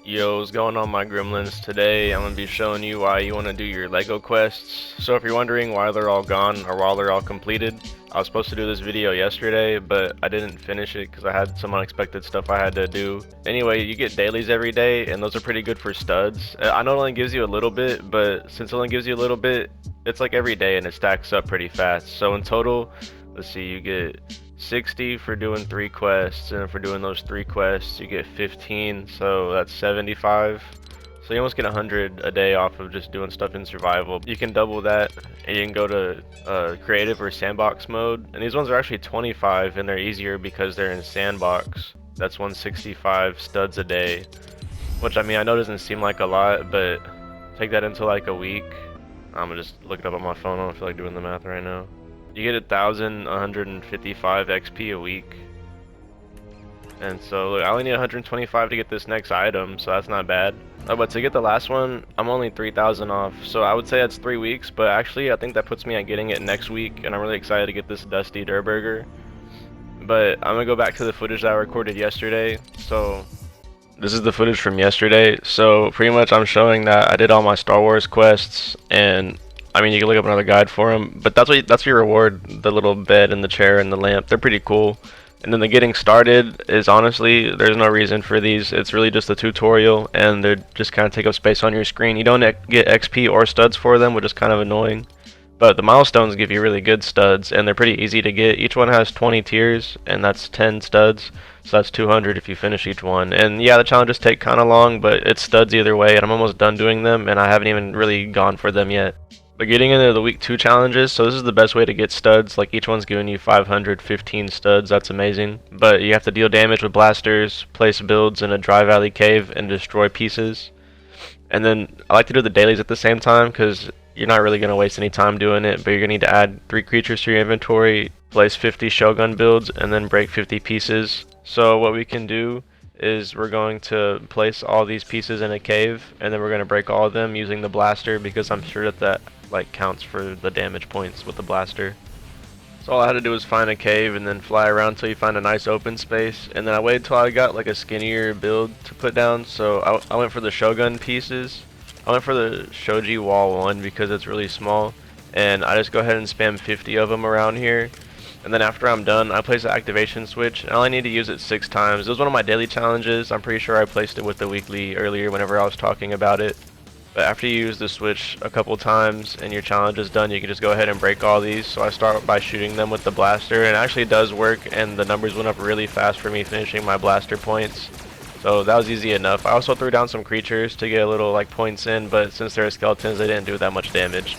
Yo, what's going on, my gremlins? Today I'm going to be showing you why you want to do your Lego quests. So if you're wondering why they're all gone or why they're all completed, I was supposed to do this video yesterday, but I didn't finish it because I had some unexpected stuff I had to do. Anyway, you get dailies every day, and those are pretty good for studs. I know it only gives you a little bit, but since it only gives you a little bit, it's like every day and it stacks up pretty fast. So in total, let's see, you get 60 for doing 3 quests, and for doing those 3 quests you get 15, so that's 75. So you almost get 100 a day off of just doing stuff in survival. You can double that and you can go to creative or sandbox mode, and these ones are actually 25 and they're easier because they're in sandbox. That's 165 studs a day, which I mean I know doesn't seem like a lot, but take that into like a week. I'm gonna just look it up on my phone. I don't feel like doing the math right now. You get 1,155 XP a week. And so look, I only need 125 to get this next item, so that's not bad. But to get the last one, I'm only 3,000 off. So I would say that's 3 weeks, but actually I think that puts me at getting it next week, and I'm really excited to get this Dusty Durburger. But I'm gonna go back to the footage that I recorded yesterday. So this is the footage from yesterday. So pretty much I'm showing that I did all my Star Wars quests, and I mean, you can look up another guide for them, but that's your reward. The little bed and the chair and the lamp, they're pretty cool. And then the getting started is honestly, there's no reason for these. It's really just a tutorial, and they just kind of take up space on your screen. You don't get XP or studs for them, which is kind of annoying. But the milestones give you really good studs, and they're pretty easy to get. Each one has 20 tiers, and that's 10 studs. So that's 200 if you finish each one. And yeah, the challenges take kind of long, but it's studs either way, and I'm almost done doing them, and I haven't even really gone for them yet. But getting into the week 2 challenges, so this is the best way to get studs. Like each one's giving you 515 studs, that's amazing. But you have to deal damage with blasters, place builds in a dry valley cave, and destroy pieces. And then I like to do the dailies at the same time because you're not really going to waste any time doing it, but you're going to need to add 3 creatures to your inventory, place 50 shogun builds, and then break 50 pieces. So what we can do is we're going to place all these pieces in a cave, and then we're going to break all of them using the blaster, because I'm sure that like counts for the damage points with the blaster. So all I had to do was find a cave and then fly around until you find a nice open space, and then I waited till I got like a skinnier build to put down. So I went for the shogun pieces. I went for the shoji wall one because it's really small, and I just go ahead and spam 50 of them around here. And then after I'm done, I place the activation switch, and I only need to use it 6 times. It was one of my daily challenges. I'm pretty sure I placed it with the weekly earlier whenever I was talking about it. But after you use the switch a couple times and your challenge is done, you can just go ahead and break all these. So I start by shooting them with the blaster, and it actually does work, and the numbers went up really fast for me finishing my blaster points. So that was easy enough. I also threw down some creatures to get a little like points in, but since they're skeletons, they didn't do that much damage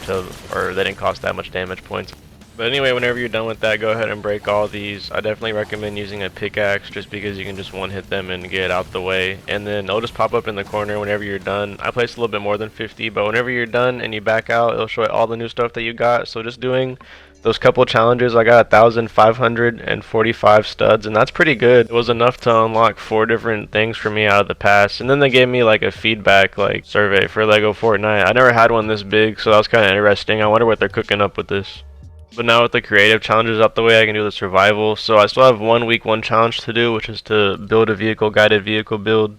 or they didn't cost that much damage points. But anyway, whenever you're done with that, go ahead and break all these. I definitely recommend using a pickaxe just because you can just one-hit them and get out the way. And then they'll just pop up in the corner whenever you're done. I placed a little bit more than 50, but whenever you're done and you back out, it'll show all the new stuff that you got. So just doing those couple challenges, I got 1,545 studs, and that's pretty good. It was enough to unlock 4 different things for me out of the past. And then they gave me like a feedback like survey for Lego Fortnite. I never had one this big, so that was kind of interesting. I wonder what they're cooking up with this. But now with the creative challenges out the way, I can do the survival. So I still have one week 1 challenge to do, which is to build a guided vehicle build,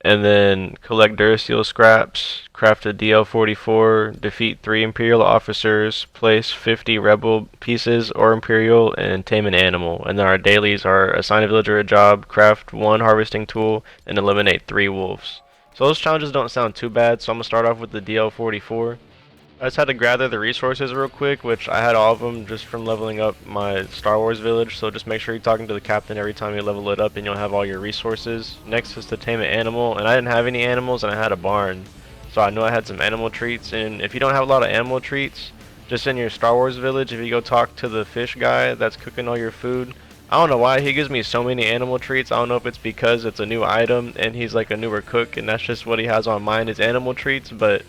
and then collect Duracell scraps, craft a DL-44, defeat 3 Imperial officers, place 50 Rebel pieces or Imperial, and tame an animal. And then our dailies are assign a villager a job, craft 1 harvesting tool, and eliminate 3 wolves. So those challenges don't sound too bad, so I'm going to start off with the DL-44. I just had to gather the resources real quick, which I had all of them just from leveling up my Star Wars village, so just make sure you're talking to the captain every time you level it up and you'll have all your resources. Next is to tame an animal, and I didn't have any animals and I had a barn, so I knew I had some animal treats. And if you don't have a lot of animal treats, just in your Star Wars village, if you go talk to the fish guy that's cooking all your food, I don't know why he gives me so many animal treats. I don't know if it's because it's a new item and he's like a newer cook and that's just what he has on mind is animal treats, but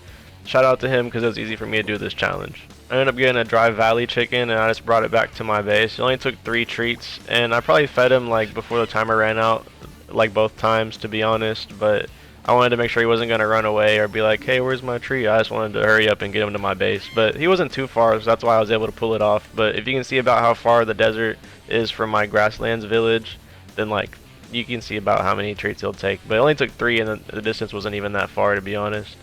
shout out to him because it was easy for me to do this challenge. I ended up getting a dry valley chicken, and I just brought it back to my base. It only took 3 treats, and I probably fed him like before the timer ran out, like both times to be honest, but I wanted to make sure he wasn't going to run away or be like, hey, where's my treat? I just wanted to hurry up and get him to my base, but he wasn't too far, so that's why I was able to pull it off. But if you can see about how far the desert is from my grasslands village, then like you can see about how many treats he'll take. But it only took 3, and the distance wasn't even that far, to be honest.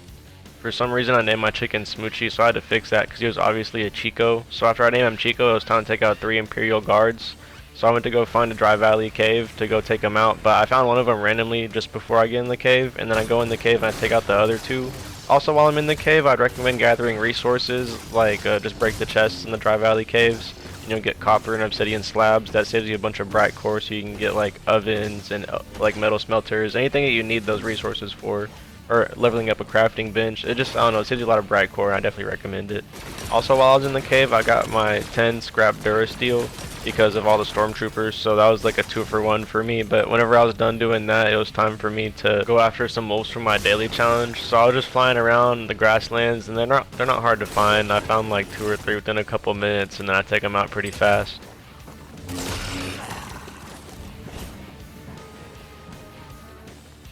For some reason I named my chicken Smoochie, so I had to fix that because he was obviously a Chico. So after I named him Chico, it was time to take out 3 Imperial guards. So I went to go find a Dry Valley cave to go take them out, but I found one of them randomly just before I get in the cave, and then I go in the cave and I take out the other 2. Also, while I'm in the cave, I'd recommend gathering resources like just break the chests in the Dry Valley caves. You'll get copper and obsidian slabs. That saves you a bunch of bright core, so you can get like ovens and like metal smelters, anything that you need those resources for. Or leveling up a crafting bench. It just, I don't know, it saves you a lot of bright core, and I definitely recommend it. Also, while I was in the cave, I got my 10 scrap Durasteel because of all the stormtroopers, so that was like a 2-for-1 for me. But whenever I was done doing that, it was time for me to go after some wolves for my daily challenge. So I was just flying around the grasslands, and they're not hard to find. I found like 2 or 3 within a couple minutes, and then I take them out pretty fast.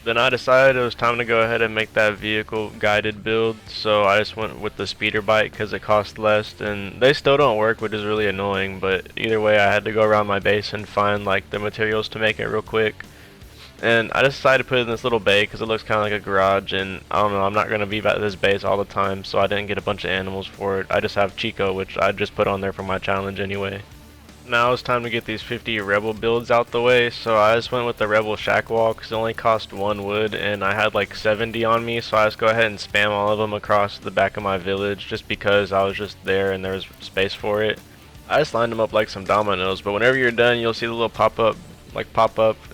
Then I decided it was time to go ahead and make that vehicle guided build, so I just went with the speeder bike because it cost less, and they still don't work, which is really annoying. But either way, I had to go around my base and find like the materials to make it real quick. And I just decided to put it in this little bay because it looks kind of like a garage, and I don't know, I'm not going to be at this base all the time, so I didn't get a bunch of animals for it. I just have Chico, which I just put on there for my challenge anyway. Now it's time to get these 50 rebel builds out the way, so I just went with the rebel shack wall because it only cost 1 wood, and I had like 70 on me, so I just go ahead and spam all of them across the back of my village just because I was just there and there was space for it. I just lined them up like some dominoes, but whenever you're done, you'll see the little pop up,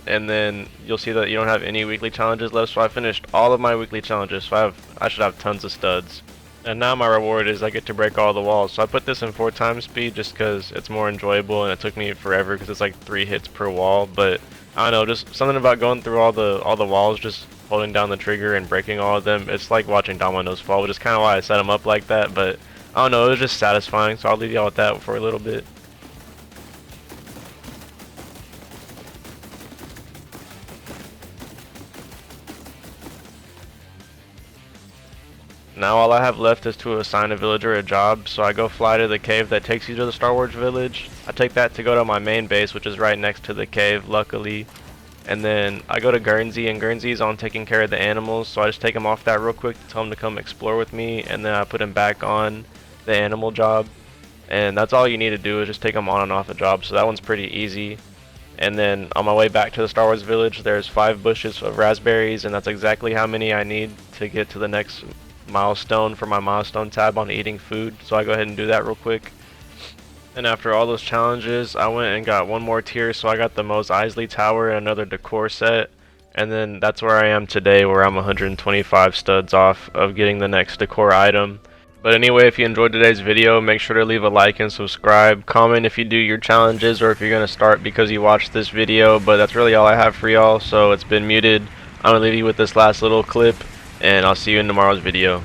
and then you'll see that you don't have any weekly challenges left. So I finished all of my weekly challenges, so I should have tons of studs. And now my reward is I get to break all the walls. So I put this in 4 times speed just because it's more enjoyable, and it took me forever because it's like 3 hits per wall. But I don't know, just something about going through all the walls, just holding down the trigger and breaking all of them. It's like watching dominoes fall, which is kind of why I set them up like that. But I don't know, it was just satisfying. So I'll leave y'all with that for a little bit. Now all I have left is to assign a villager a job, so I go fly to the cave that takes you to the Star Wars village. I take that to go to my main base, which is right next to the cave, luckily. And then I go to Guernsey, and Guernsey's on taking care of the animals, so I just take him off that real quick to tell him to come explore with me, and then I put him back on the animal job. And that's all you need to do is just take him on and off the job, so that one's pretty easy. And then on my way back to the Star Wars village, there's 5 bushes of raspberries, and that's exactly how many I need to get to the next milestone for my milestone tab on eating food. So I go ahead and do that real quick. And after all those challenges, I went and got 1 more tier, so I got the Mos Eisley Tower and another decor set. And then that's where I am today, where I'm 125 studs off of getting the next decor item. But anyway, if you enjoyed today's video, make sure to leave a like and subscribe. Comment if you do your challenges or if you're going to start because you watched this video. But that's really all I have for y'all, so it's been muted. I'm going to leave you with this last little clip, and I'll see you in tomorrow's video.